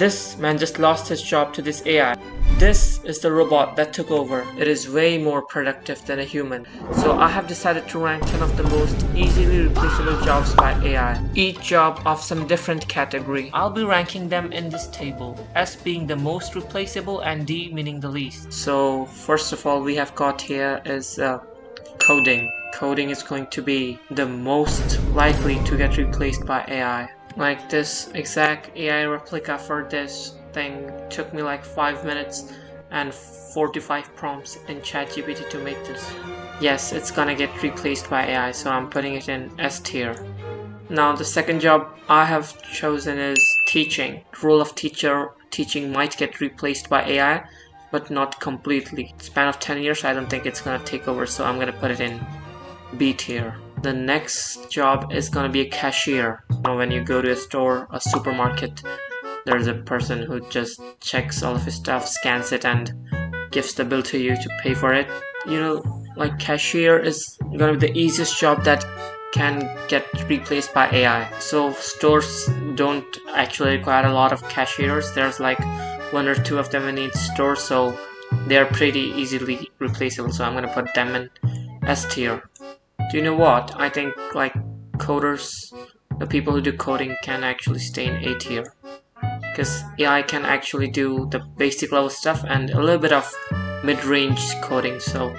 This man just lost his job to this AI. This is the robot that took over. It is way more productive than a human. So I have decided to rank 10 of the most easily replaceable jobs by AI. Each job of some different category. I'll be ranking them in this table, S being the most replaceable and D meaning the least. So first of all we have got here is coding. Coding is going to be the most likely to get replaced by AI. Like this exact AI replica for this thing took me like 5 minutes and 45 prompts in ChatGPT to make this. Yes, it's gonna get replaced by AI, so I'm putting it in S tier. Now the second job I have chosen is teaching. The role of teaching might get replaced by AI, but not completely. Span of 10 years, I don't think it's gonna take over, so I'm gonna put it in B tier. The next job is gonna be a cashier. Now when you go to a store, a supermarket, there's a person who just checks all of his stuff, scans it, and gives the bill to you to pay for it. You know, like cashier is gonna be the easiest job that can get replaced by AI. So stores don't actually require a lot of cashiers. There's like 1 or 2 of them in each store, so they're pretty easily replaceable, so I'm gonna put them in S tier. Do you know what? I think like coders, the people who do coding can actually stay in A tier, because AI can actually do the basic level stuff and a little bit of mid-range coding, so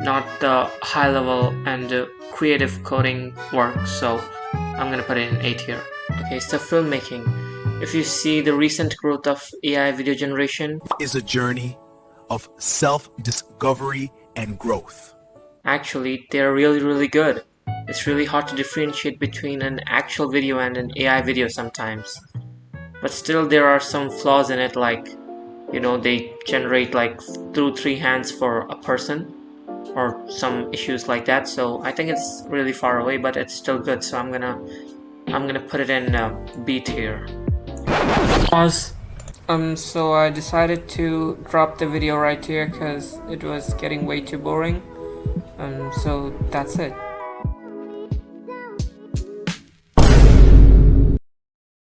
not the high level and creative coding work, so I'm gonna put it in A tier. Okay, so filmmaking. If you see the recent growth of AI video generation is a journey of self-discovery and growth. Actually, they're really good. It's really hard to differentiate between an actual video and an AI video sometimes. But still there are some flaws in it, like, you know, they generate like 2-3 hands for a person or some issues like that. So I think it's really far away, but it's still good. So I'm gonna put it in B tier. Pause. So I decided to drop the video right here because it was getting way too boring. So that's it.